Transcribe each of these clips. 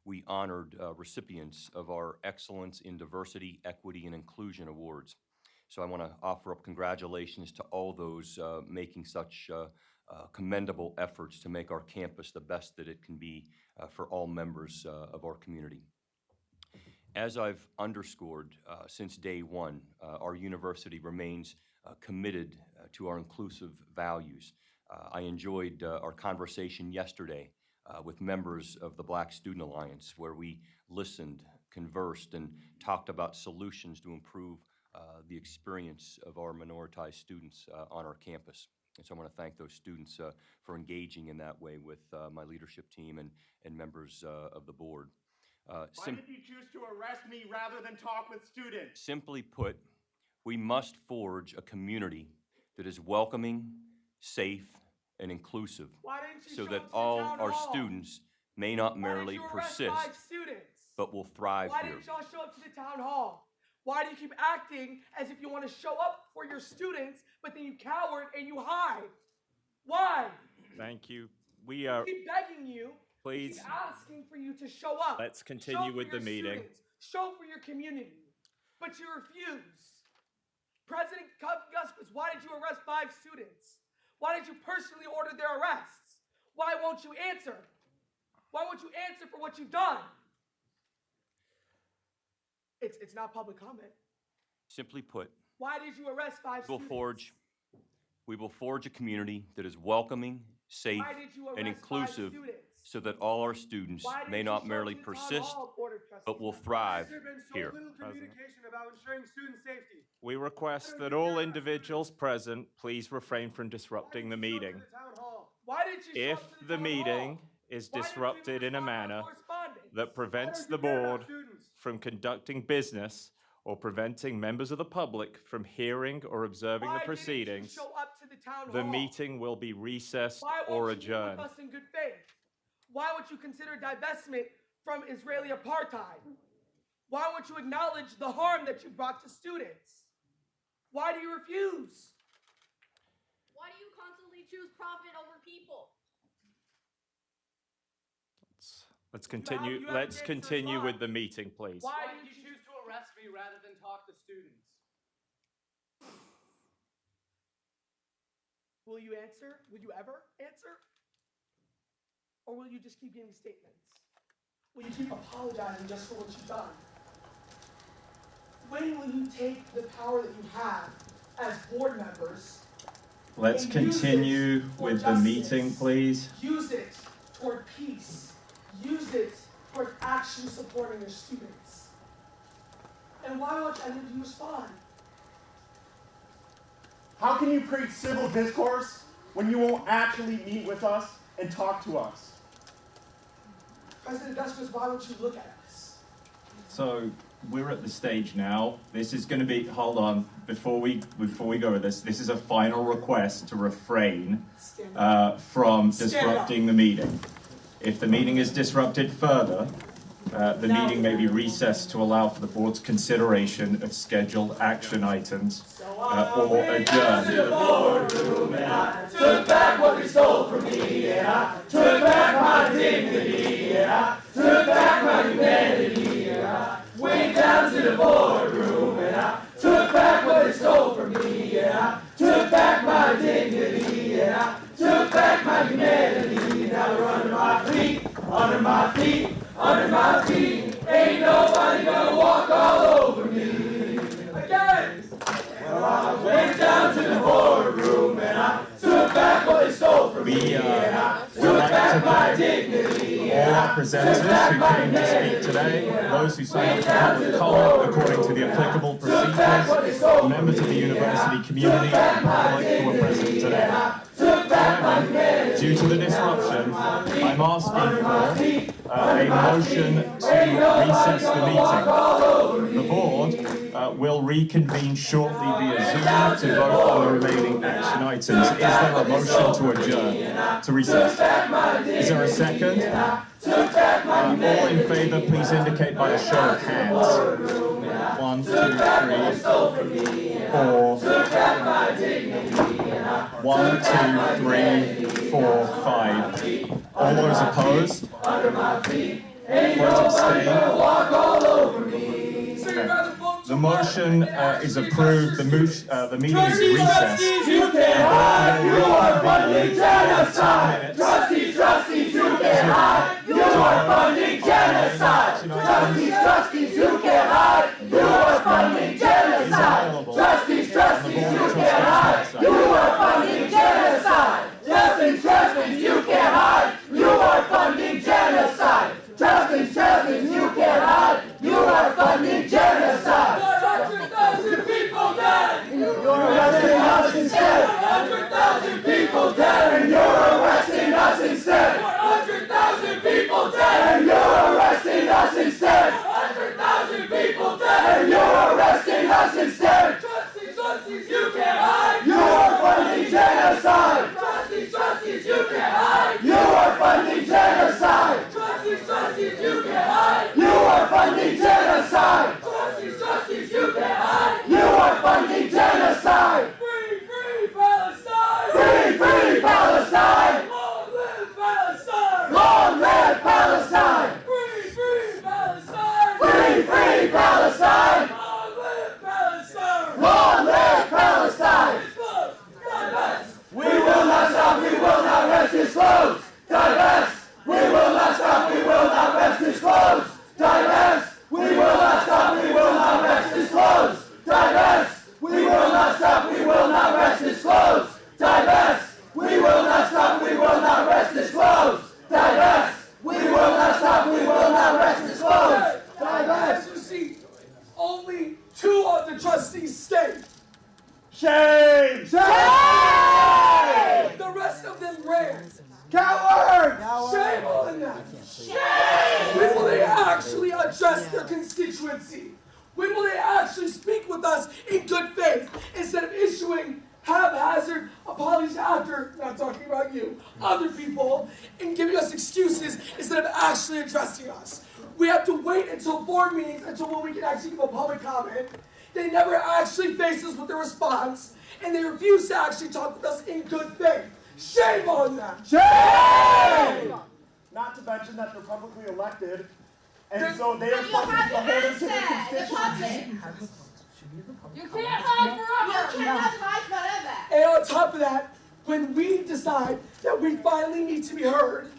we honored recipients of our Excellence in Diversity, Equity, and Inclusion Awards. So I want to offer up congratulations to all those making such commendable efforts to make our campus the best that it can be for all members of our community. As I've underscored since day one, our university remains committed to our inclusive values. I enjoyed our conversation yesterday with members of the Black Student Alliance, where we listened, conversed, and talked about solutions to improve the experience of our minoritized students on our campus. And so I want to thank those students for engaging in that way with my leadership team and members of the board. Why did you choose to arrest me rather than talk with students? Simply put, we must forge a community that is welcoming, safe, and inclusive so that all our students may not merely persist, but will thrive here. Why didn't y'all show up to the town hall? Why do you keep acting as if you want to show up for your students, but then you cower and you hide? Why? Thank you. We keep begging you. Please. We keep asking for you to show up. Let's continue with the meeting. Show for your community. But you refuse. President Guskus, why did you arrest 5 students? Why did you personally order their arrests? Why won't you answer? Why won't you answer for what you've done? It's not public comment. Simply put, why did you arrest 5 students? We will forge a community that is welcoming, safe, and inclusive so that all our students may not merely persist, but will thrive here. Communication about ensuring student safety. We request that all individuals present please refrain from disrupting the meeting. If the meeting is disrupted in a manner that prevents the board from conducting business or preventing members of the public from hearing or observing the proceedings, the meeting will be recessed or adjourned. Why won't you consider divestment from Israeli apartheid? Why won't you acknowledge the harm that you brought to students? Why do you refuse? Why do you constantly choose profit over people? Let's continue. Let's continue with the meeting, please. Why did you choose to arrest me rather than talk to students? Will you answer? Will you ever answer? Or will you just keep giving statements? Will you keep apologizing just for what you've done? When will you take the power that you have as board members? Let's continue with the meeting, please. Use it toward peace. Use it toward actually supporting your students. And why won't any of you respond? How can you create civil discourse when you won't actually meet with us and talk to us? President Guskus, why won't you look at us? So we're at the stage now. This is going to be, hold on, before we go with this, this is a final request to refrain from disrupting the meeting. If the meeting is disrupted further, the meeting may be recessed to allow for the board's consideration of scheduled action items or adjourn. To the boardroom, and I took back what they stole from me, and I took back my dignity, and I took back my humanity, and I went down to the boardroom, and I took back what they stole from me, and I took back my dignity, and I took back my humanity. Now they're under my feet, under my feet, under my feet. Ain't nobody gonna walk all over me. Again! Well, I went down to the boardroom and I took back what they stole from me, and I took back my dignity. All our presenters who came to speak today, those who signed up for public comment according to the applicable procedures, members of the university community, and the public who were present today. However, due to the disruption, I'm asking for a motion to recess the meeting. The board will reconvene shortly via Zoom to vote on the remaining action items. Is there a motion to adjourn, to recess? Is there a second? All in favour, please indicate by a show of hands. 1, 2, 3, 4. 1, 2, 3, 4, 5. All those opposed? Ain't nobody gonna walk all over me. The motion is approved. The meeting is recessed. You can't hide. You are funding genocide. Trustees, you can't hide. You are funding genocide. Trustees, you can't hide. You are funding genocide. Trustees, you can't hide. You are funding genocide. Trustees, you can't hide. You are funding genocide. Trustees, you can't hide. You are funding genocide. 100,000 people dead. You're arresting us instead. 100,000 people dead. And you're arresting us instead. 100,000 people dead. And you're arresting us instead. 100,000 people dead. And you're arresting us instead. Trustees, you can't hide. You are funding genocide. Trustees, you can't hide. You are funding genocide. Trustees, you can't hide. You are funding genocide. Trustees, you can't hide. You are funding genocide. Free Palestine. Free Palestine. Long live Palestine. Long live Palestine. Free Palestine. Free Palestine. Long live Palestine. Long live Palestine. We will not stop. We will not rest. It's closed. Divest. We will not stop. We will not rest. It's closed. Divest. We will not stop. We will not rest. It's closed. Divest. We will not stop. We will not rest. It's closed. Divest. We will not stop. We will not rest. It's closed. Divest. We will not stop. We will not rest. It's closed. Divest. As you see, only 2 of the trustees stayed. Shame! Shame! The rest of them ran. Cowards! Shame on them. When will they actually address their constituency? When will they actually speak with us in good faith instead of issuing haphazard apologies after, not talking about you, other people, and giving us excuses instead of actually addressing us? We have to wait until board meetings until when we can actually give a public comment. They never actually face us with a response, and they refuse to actually talk with us in good faith. Shame on them! Shame! Not to mention that they're publicly elected, and so they are You supposed to have hold to them to their answer the constituency. public. You can't hide forever. You cannot hide forever. And on top of that, when we decide that we finally need to be heard,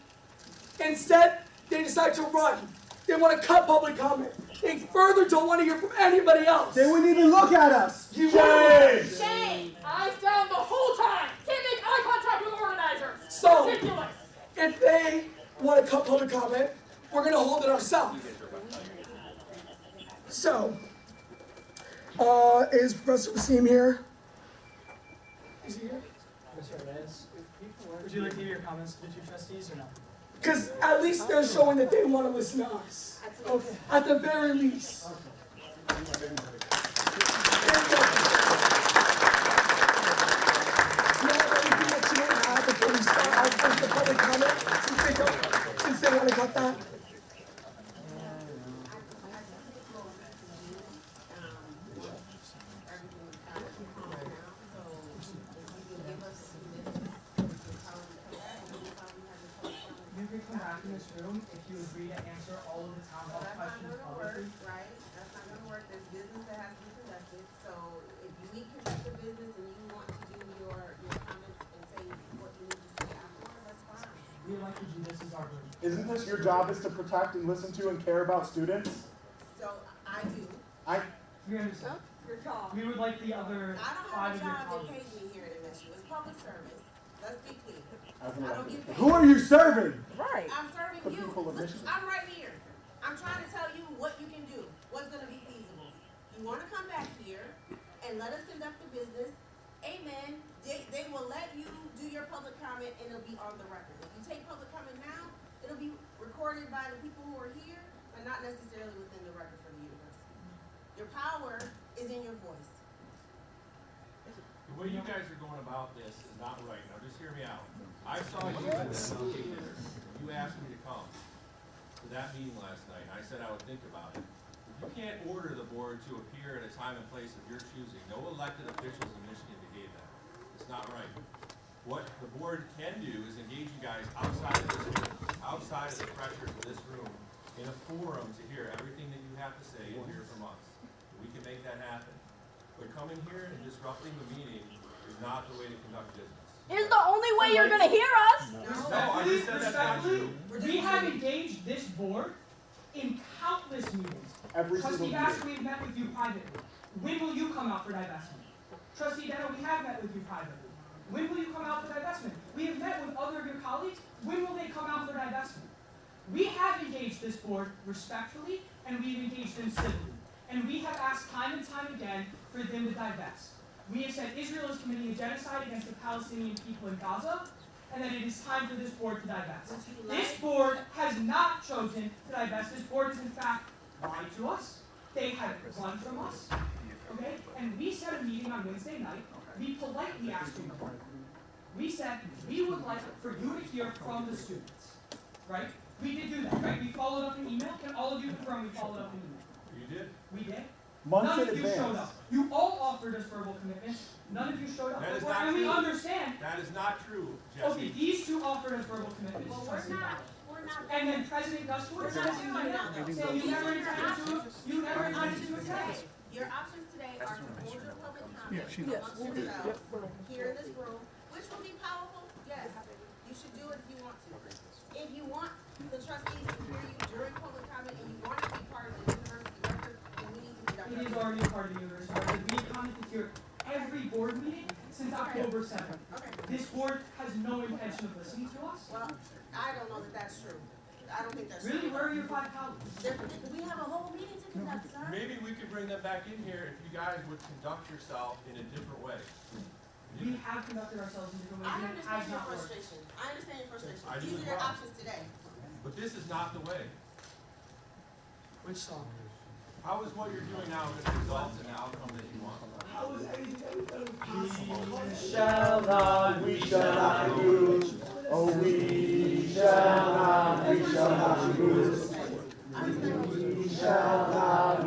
instead, they decide to run. They want to cut public comment. They further don't want to hear from anybody else. They wouldn't even look at us. You Shame! Shame. Eyes down the whole time. Can't make eye contact with organizers. So, Ridiculous. if they want to cut public comment, we're going to hold it ourselves. So, is Professor Wasim here? Is he here? Would you like to give your comments to the 2 trustees or no? Because at least they're showing that they want to listen to us. Okay. At the very least. Okay. Anything that you want to add before we start out with the public comment, since they want to cut that? In this room, if you agree to answer all of the town hall questions publicly. Right? That's not gonna work. There's business that has to be conducted. So if you need to conduct the business and you want to do your comments and say what you need to say afterwards, that's fine. We would like to do this as our group. Isn't this your job is to protect and listen to and care about students? So I do. We understand. Your job. We would like the other I don't 5 have of a your job that colleagues. pays me here at MSU. It's public service. Let's be clear. I don't get paid. Who are you serving? Right. I'm serving The you. people of Listen, Michigan. I'm right here. I'm trying to tell you what you can do, what's going to be feasible. You want to come back here and let us conduct the business. Amen. They will let you do your public comment and it'll be on the record. If you take public comment now, it'll be recorded by the people who are here, but not necessarily within the record for the university. Your power is in your voice. The way you guys are going about this is not right. Now, just hear me out. I saw you at the MLK dinner. You asked me to come to that meeting last night, and I said I would think about it. You can't order the board to appear at a time and place of your choosing. No elected officials in Michigan negate that. It's not right. What the board can do is engage you guys outside of this room, outside of the pressures of this room, in a forum to hear everything that you have to say and hear from us. We can make that happen. But coming here and disrupting the meeting is not the way to conduct business. Is the only way you're gonna hear us? No, I just said that's not true. We have engaged this board in countless meetings. Every Trustee single Bass, meeting. we've met with you privately. When will you come out for divestment? Trustee Deno, we have met with you privately. When will you come out for divestment? We have met with other of your colleagues. When will they come out for divestment? We have engaged this board respectfully, and we've engaged them civilly. And we have asked time and time again for them to divest. We have said Israel is committing a genocide against the Palestinian people in Gaza, and that it is time for this board to divest. This board has not chosen to divest. This board has in fact lied to us. They have run from us. Okay? And we set a meeting on Wednesday night. We politely asked you. We said we would like for you to hear from the students. Right? We did do that, right? We followed up an email. Can all of you confirm we followed up an email? You did? We did. Months None in of you showed advance. up. You all offered us verbal commitments. None of you showed up. That is Well, not and we true. understand. That is not true, Okay, Jesse. these two offered us verbal commitments. Well, Trustee Bauer. we're not. And then President Gustafson We're sent not an doing that, email though. saying you These never are your intended to, options. you never intended to attend. Your options today are to hold your public comment amongst yourselves here in this room, which will be powerful. Yes, you should do it if you want to. If you want the trustees to hear you during public comment and you want to be part of the university record, then we need to conduct. It is already a part of the university record. We commented here every board meeting since October 7th. Okay. This board has no intention of listening to us. Well, I don't know that that's true. I don't think that's Really, true. where are your 5 colleagues? We have a whole meeting to conduct, sir. Maybe we could bring them back in here if you guys would conduct yourself in a different way. We have conducted ourselves in different ways, I and it has understand your not worked. frustration. I understand your frustration. I do These as are your well. options today. But this is not the way. Which song? How is what you're doing now going to result in the outcome that you want? How is anything that we've done possible? We shall not lose. Oh, we shall not lose.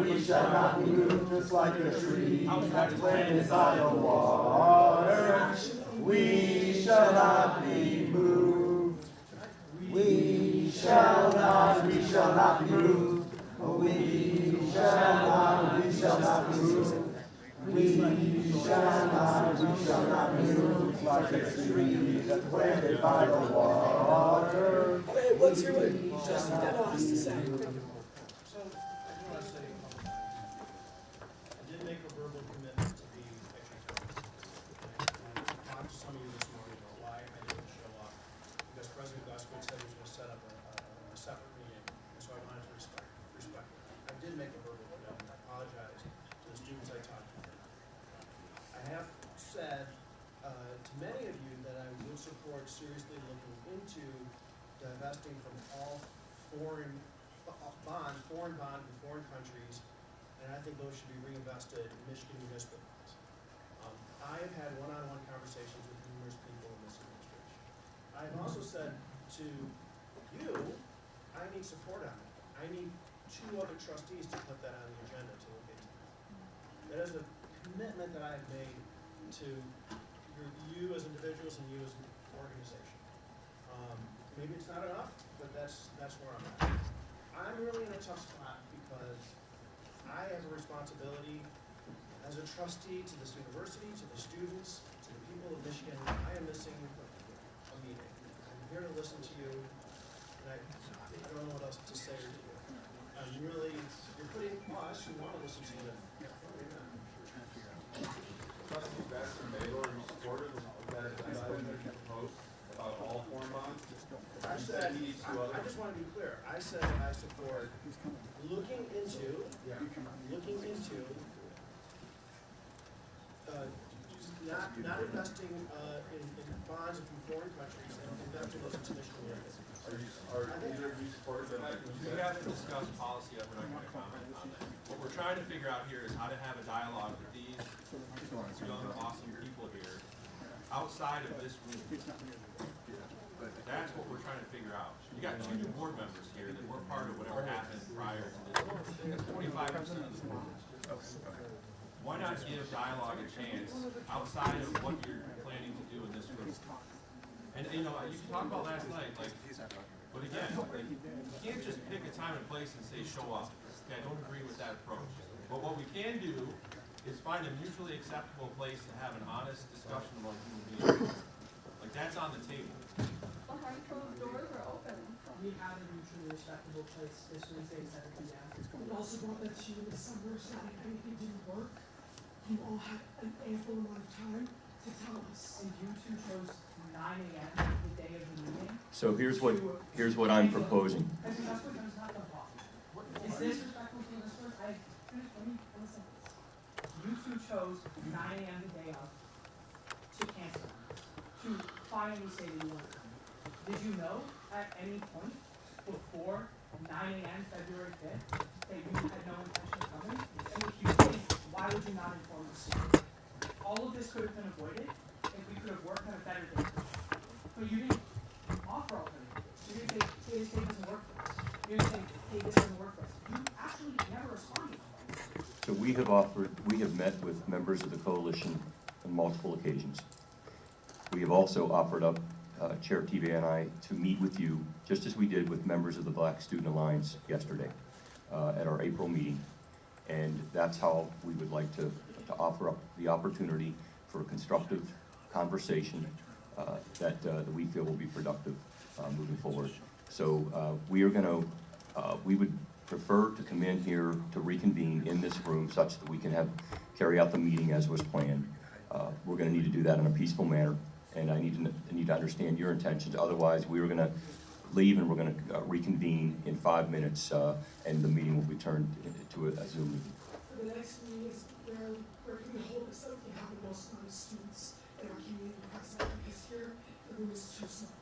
We shall not lose. Just like a tree that's planted by the water. We shall not be moved. We shall not be moved. Oh, we shall not be moved. We shall not be moved like a tree that's planted by the water. Okay, let's hear what Trustee Deno has to say. So, I do want to say, I did make a verbal commitment to be extra accountable. I talked to some of you this morning about why I didn't show up, because President Gustafson said he was going to set up a separate meeting, and so I wanted to respect it. I did make a verbal commitment. I apologize to the students I talked to. I have said to many of you that I would support seriously looking into divesting from all foreign bonds in foreign countries, and I think those should be reinvested in Michigan municipal bonds. I have had one-on-one conversations with numerous people in this administration. I have also said to you, I need support on that. I need 2 other trustees to put that on the agenda to look into. That is a commitment that I have made to you as individuals and you as an organization. Maybe it's not enough, but that's where I'm at. I'm really in a tough spot because I have a responsibility as a trustee to this university, to the students, to the people of Michigan. I am missing a meeting. I'm here to listen to you, and I don't know what else to say or do. I'm really, you're putting us who want to listen to you. Trustees Bass and Baylor, are you supportive of that item that you proposed about all foreign bonds? I said, I just want to be clear. I said that I support looking into not investing in bonds from foreign countries and investing those into Michigan areas. Are either of you supportive of that? We have to discuss policy. I'm not going to comment on that. What we're trying to figure out here is how to have a dialogue with these young, awesome people here outside of this room. That's what we're trying to figure out. You got 2 new board members here that were part of whatever happened prior to this. That's 25% of the board. Why not give dialogue a chance outside of what you're planning to do in this room? And you know, you talked about last night, like But again, you can't just pick a time and place and say show up. Okay, I don't agree with that approach. But what we can do is find a mutually acceptable place to have an honest discussion among human beings. Like that's on the table. Behind closed doors or open? We have a mutually respectable place this Wednesday, 7 p.m. We also brought that to you this summer, so if anything didn't work, you all had an ample amount of time to tell us. And you two chose 9 a.m. the day of the meeting. So here's what I'm proposing. That's not the law. Is this respectful to this person? Let me listen. You two chose 9 a.m. the day of to cancel, to finally say that you want to come. Did you know at any point before 9 a.m. February 5th that you had no intention of coming? And if you did, why would you not inform us? All of this could have been avoided if we could have worked on a better day. But you didn't offer alternatives. You didn't say, hey, this day doesn't work for us. You didn't say, hey, this doesn't work for us. You actually never responded. So we have met with members of the coalition on multiple occasions. We have also offered up, Chair TVA and I, to meet with you, just as we did with members of the Black Student Alliance yesterday, at our April meeting. And that's how we would like to offer up the opportunity for a constructive conversation that we feel will be productive moving forward. So we would prefer to come in here to reconvene in this room such that we can carry out the meeting as was planned. We're going to need to do that in a peaceful manner, and I need to understand your intentions. Otherwise, we are going to leave and we're going to reconvene in 5 minutes, and the meeting will be turned into a Zoom meeting. For the next meeting is where we're going to hold this up and have the most amount of students in our community present, because here the room is too small.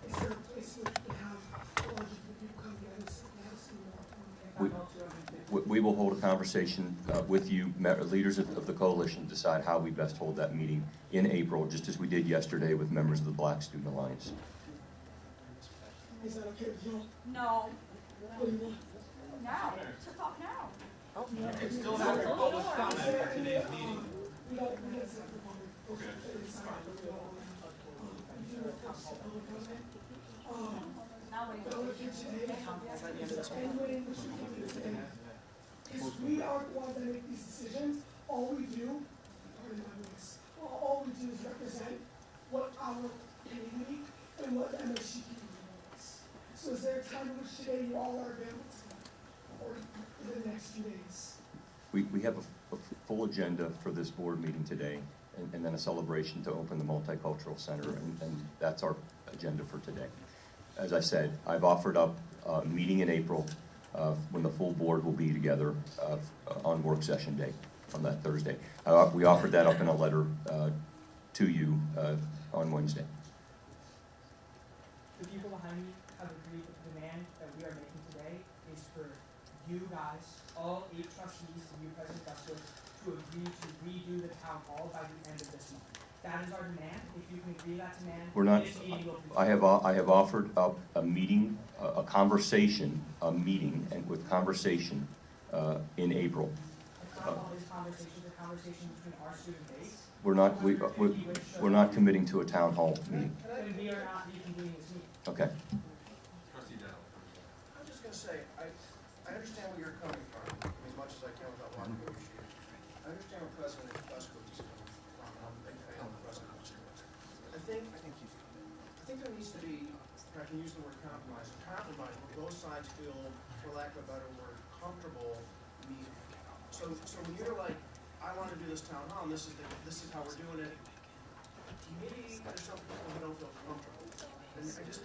Is there a place where we can have a larger group of people come together so we have some more? We will hold a conversation with you, leaders of the coalition, to decide how we best hold that meeting in April, just as we did yesterday with members of the Black Student Alliance. Is that okay with you? No. What do you want? Now. To talk now. And still have your public comment for today's meeting. We don't set the public. Okay. Because we are the ones that make these decisions. All we do, pardon my voice, all we do is represent what our community and what the MSU community wants. So is there a time in which today you all are available to that? Or in the next few days? We have a full agenda for this board meeting today, and then a celebration to open the Multicultural Center, and that's our agenda for today. As I said, I've offered up a meeting in April when the full board will be together on work session day, on that Thursday. We offered that up in a letter to you on Wednesday. The people behind me have agreed that the demand that we are making today is for you guys, all 8 trustees and you, President Justice, to agree to redo the town hall by the end of this month. That is our demand. If you can agree to that demand, We're not. this meeting will be. I have offered up a meeting, a meeting, and with conversation in April. The town hall is conversations, a conversation between our student base. We're not committing to a town hall meeting. Then we are not reconvening this meeting. Okay. Trustee Deno. I'm just gonna say, I understand where you're coming from, as much as I can without wanting to negotiate. I understand where President Westbrook is coming from, and I'm a big fan of President Westbrook. I think there needs to be, if I can use the word compromise where both sides feel, for lack of a better word, comfortable meeting. So when you're like, I want to do this town hall, and this is how we're doing it, maybe there's some people who don't feel comfortable. And I just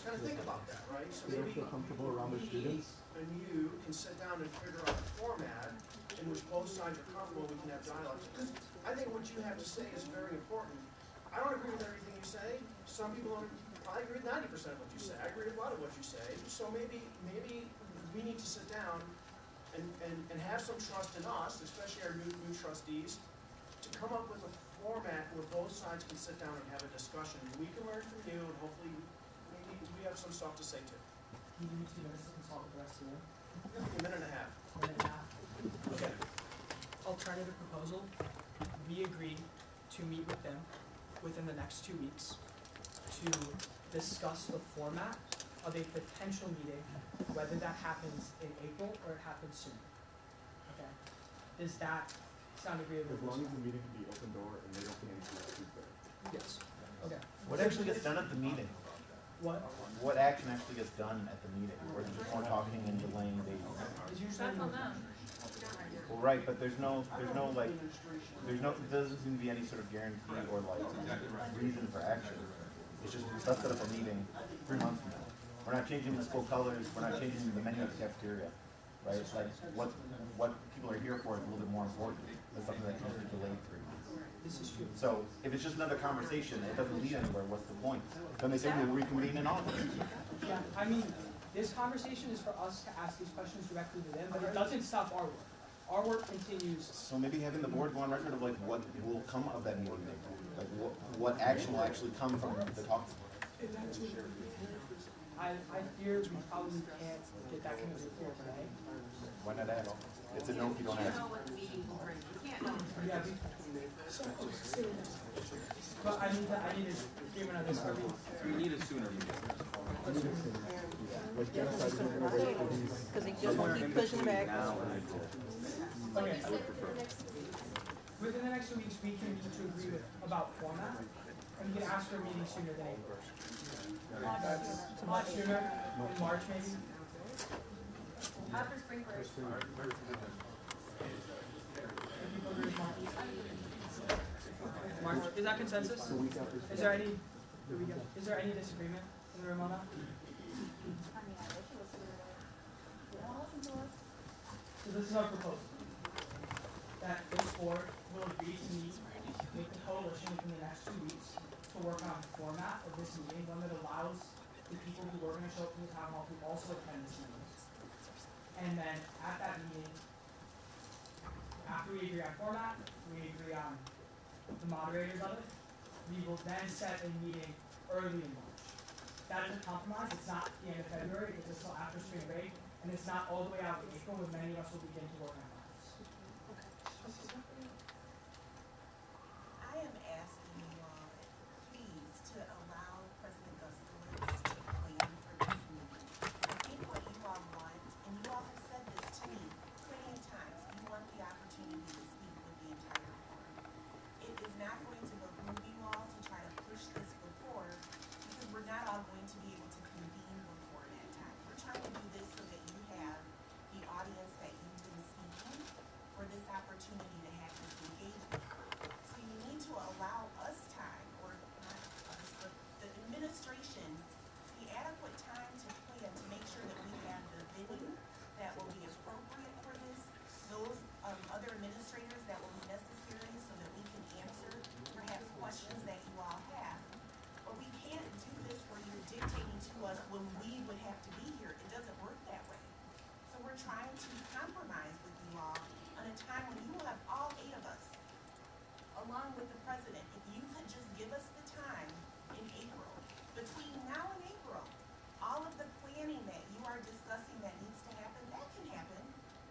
kind of think about that, right? So maybe comfortable around the students, and you can sit down and figure out a format in which both sides are comfortable. We can have dialogue. Because I think what you have to say is very important. I don't agree with everything you say. Some people don't. I agree with 90% of what you say. I agree with a lot of what you say. So maybe we need to sit down and have some trust in us, especially our new trustees, to come up with a format where both sides can sit down and have a discussion. We can learn from you, and hopefully we have some stuff to say too. You need 2 minutes to consult with the rest of the room. A minute and a half. Okay. Alternative proposal, we agree to meet with them within the next 2 weeks to discuss the format of a potential meeting, whether that happens in April or it happens sooner. Okay? Does that sound agreeable? As long as the meeting can be open door and they don't cancel it Tuesday. Yes. Okay. What actually gets done at the meeting? What? What action actually gets done at the meeting? Or is it just more talking and delaying dates? Is usually That's on them. Well, right, but there's no like, there doesn't seem to be any sort of guarantee or like reason for action. It's just, let's set up a meeting 3 months from now. We're not changing the school colors, we're not changing the menu at the cafeteria, right? It's like, what people are here for is a little bit more important. It's something that can be delayed 3 months. This is true. So, if it's just another conversation, it doesn't lead anywhere, what's the point? Then they say we'll reconvene in August. Yeah, I mean, this conversation is for us to ask these questions directly to them, but it doesn't stop our work. Our work continues. So maybe having the board go on record of like what will come of that meeting, like what action will actually come from the talks. I fear we probably can't get that kind of report today. Why not ask? It's a no if you don't You ask. know what the meeting will bring. You can't know. Yeah, but I need an agreement on this. We need a sooner meeting. Because they just want to keep pushing back. Okay. Within the next 2 weeks, we can to agree with about format, and we can ask for a meeting sooner than April. Much sooner, in March maybe. After spring break. March, is that consensus? Is there any disagreement in the room on that? So this is our proposal. That this board will agree to meet with the coalition within the next 2 weeks to work on the format of this meeting, one that allows the people who are going to show up to the town hall to also attend this meeting. And then at that meeting, after we agree on format, we agree on the moderators of it, we will then set a meeting early in March. That is a compromise. It's not the end of February, it's still after spring break, and it's not all the way out to April when many of us will begin to work on files. I am asking you all, please, to allow President Gustowitz to plan for this meeting. I think what you all want, and you all have said this to me plenty of times, you want the opportunity to speak with the entire board. It is not going to behoove you all to try to push this before, because we're not all going to be able to convene before that time. We're trying to do this so that you have the audience that you've been seeking for this opportunity to have this engagement. So you need to allow us time, or not us, but the administration, the adequate time to plan to make sure that we have the venue that will be appropriate for this, those other administrators that will be necessary so that we can answer perhaps questions that you all have. But we can't do this where you're dictating to us when we would have to be here. It doesn't work that way. So we're trying to compromise with you all on a time when you will have all 8 of us, along with the president. If you could just give us the time in April, between now and April, all of the planning that you are discussing that needs to happen, that can happen.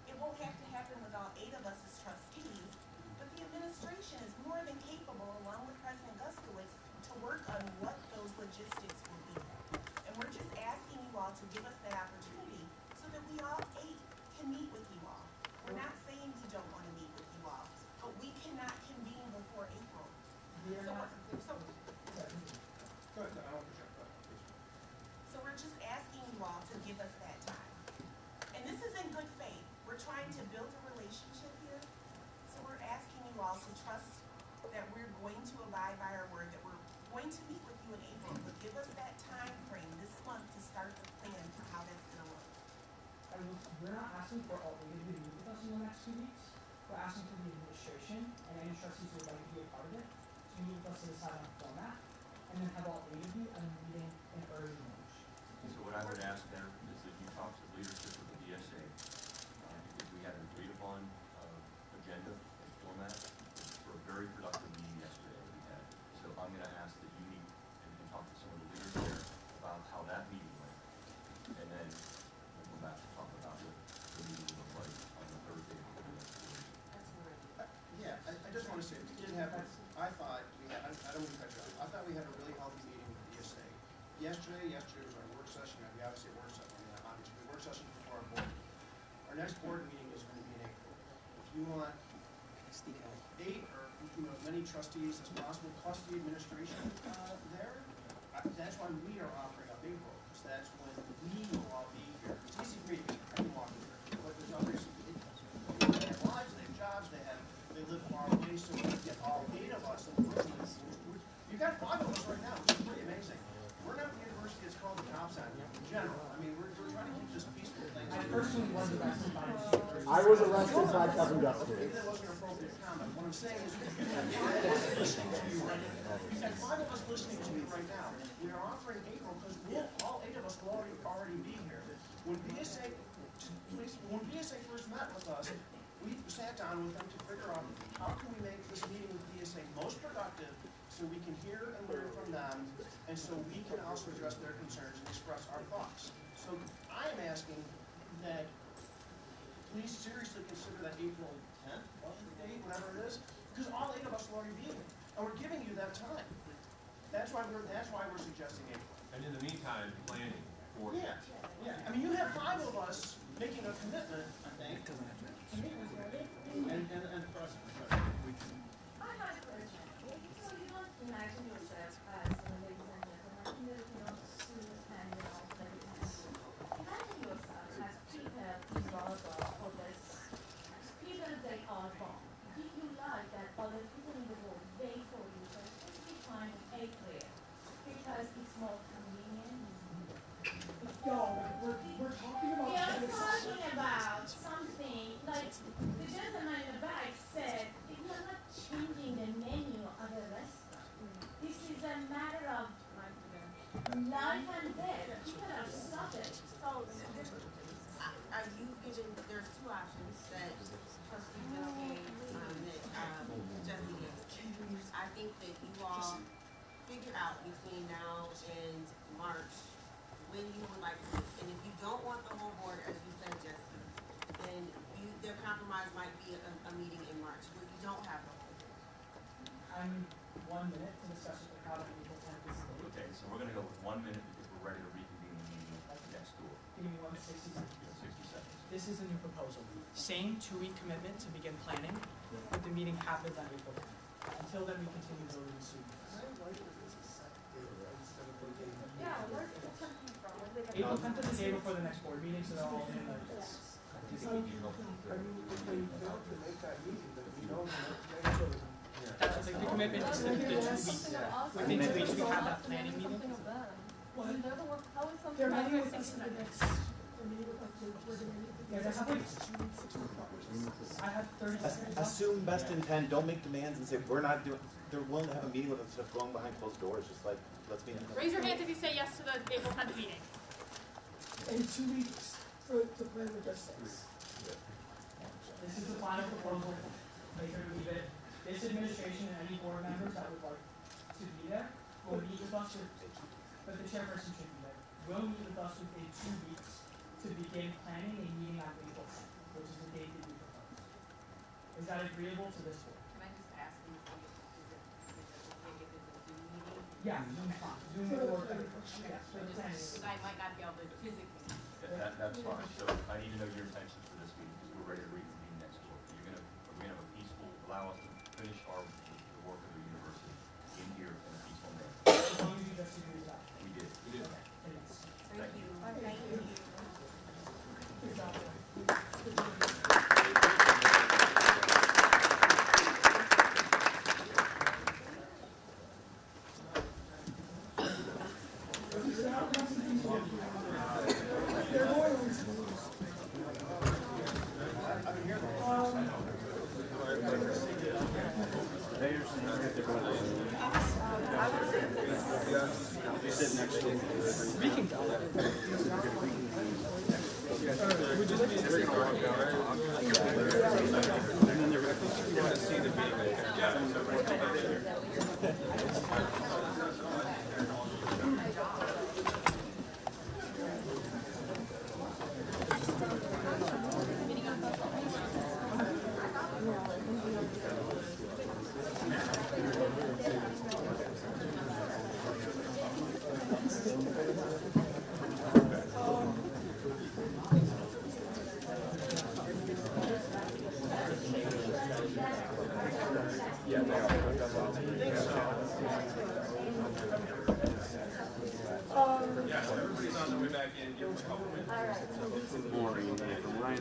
It won't have to happen with all 8 of us as trustees, but the administration is more than capable, along with President Gustowitz, to work on what those logistics will be. And we're just asking you all to give us that opportunity so that we all 8 can meet with you all. We're not saying we don't want to meet with you all, but we cannot convene before April. So we're just asking you all to give us that time. And this is in good faith. We're trying to build a relationship here. So we're asking you all to trust that we're going to abide by our word, that we're going to meet with you in April, but give us that time frame this month to start the plan for how that's going to look. And we're not asking for all 8 of you to meet with us in the next 2 weeks. We're asking for the administration and any trustees who would like to be a part of it to meet with us to decide on a format, and then have all 8 of you at a meeting in early March. So what I would ask there is that you talk to leadership of the DSA, because we had an agreed upon agenda and format for a very productive meeting yesterday that we had. So I'm going to ask that you meet and talk to some of the leaders there about how that meeting went. And then we'll go back to talk about what the meeting will look like on the Thursday. Yeah, I just want to say, we did have, I thought we had, I don't want to cut you off, I thought we had a really healthy meeting with the DSA. Yes, next board meeting is going to be in April. If you want 8 or as many trustees as possible, plus the administration there, that's why we are offering up April, because that's when we will all be here. It's easy for me to I can walk here, but there's others. They have lives, they have jobs, they live far away, so we get all 8 of us in the room. You've got 5 of us right now, which is pretty amazing. We're not the university that's called the cops on you in general. I mean, we're trying to keep this peaceful thing. I personally was arrested by the I was arrested by Kevin Guthrie. Maybe that wasn't an appropriate comment. What I'm saying is, you have 5 of us listening to you right now. You have 5 of us listening to you right now. We are offering April because all 8 of us will already be here. When BSA first met with us, we sat down with them to figure out how can we make this meeting with BSA most productive so we can hear and learn from them, and so we can also address their concerns and express our thoughts. So I am asking that please seriously consider that April 10th, date, whatever it is, because all 8 of us will already be here, and we're giving you that time. That's why we're suggesting April. And in the meantime, planning for. Yeah. I mean, you have 5 of us making a commitment, I think, to meet with you and the president. I have a question. So you don't imagine yourself as, ladies and gentlemen, even if you don't sue and imagine yourself as people involved for this. People, they are wrong. Do you like that other people in the world wait for you for a specific time of April because it's more convenient? No, we're talking about. We are talking about something like the gentleman in the back said, we are not changing the menu of a restaurant. This is a matter of life and death. People are suffering. So, are you given, there's 2 options that Trustee Bill gave, that Jesse gave. I think that you all figure out between now and March when you would like to meet. And if you don't want the whole board, as you said, Jesse, then their compromise might be a meeting in March where you don't have the whole board. I'm 1 minute to discuss with the crowd on April 10th this day. Okay, so we're going to go with 1 minute because we're ready to reconvene the meeting next door. Give me 60 seconds. 60 seconds. This is a new proposal. Same 2-week commitment to begin planning, but the meeting happens on April 10th. Until then, we continue voting the students. Yeah, where's the template from? April 10th is the day before the next board meeting, so they're all in like this. That's like the commitment is the 2 weeks. Within 2 weeks, we have that planning meeting. They're meeting with us in the next. Yeah, that's how I have 30 seconds. Assume best intent, don't make demands and say, we're not doing, they're willing to have a meeting with us instead of going behind closed doors, just like, let's meet. Raise your hands if you say yes to the April 10th meeting. In 2 weeks to plan with us. This is the final proposal. Make sure to leave it. This administration and any board members that would like to be there will meet with us, but the chairperson should be there. Will meet with us within 2 weeks to begin planning a meeting on April 10th, which is the date that we propose. Is that agreeable to this board? Can I just ask you, is it okay if it's a Zoom meeting? Yeah, Zoom's fine. Zoom or yes, for the planning. Because I might not be able to physically. That's fine. So I need to know your intentions for this meeting because we're ready to reconvene next door. We're going to have a peaceful, allow us to finish the work of the university in here in a peaceful manner. As long as you just agree with that. We did. Okay, yes. Thank you. Thank you. Good job. We can go.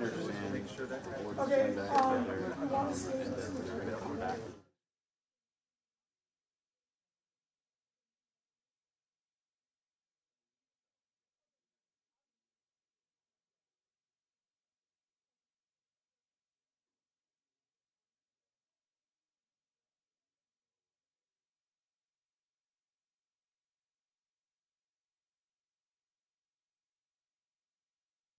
understand. Okay, I want to say this.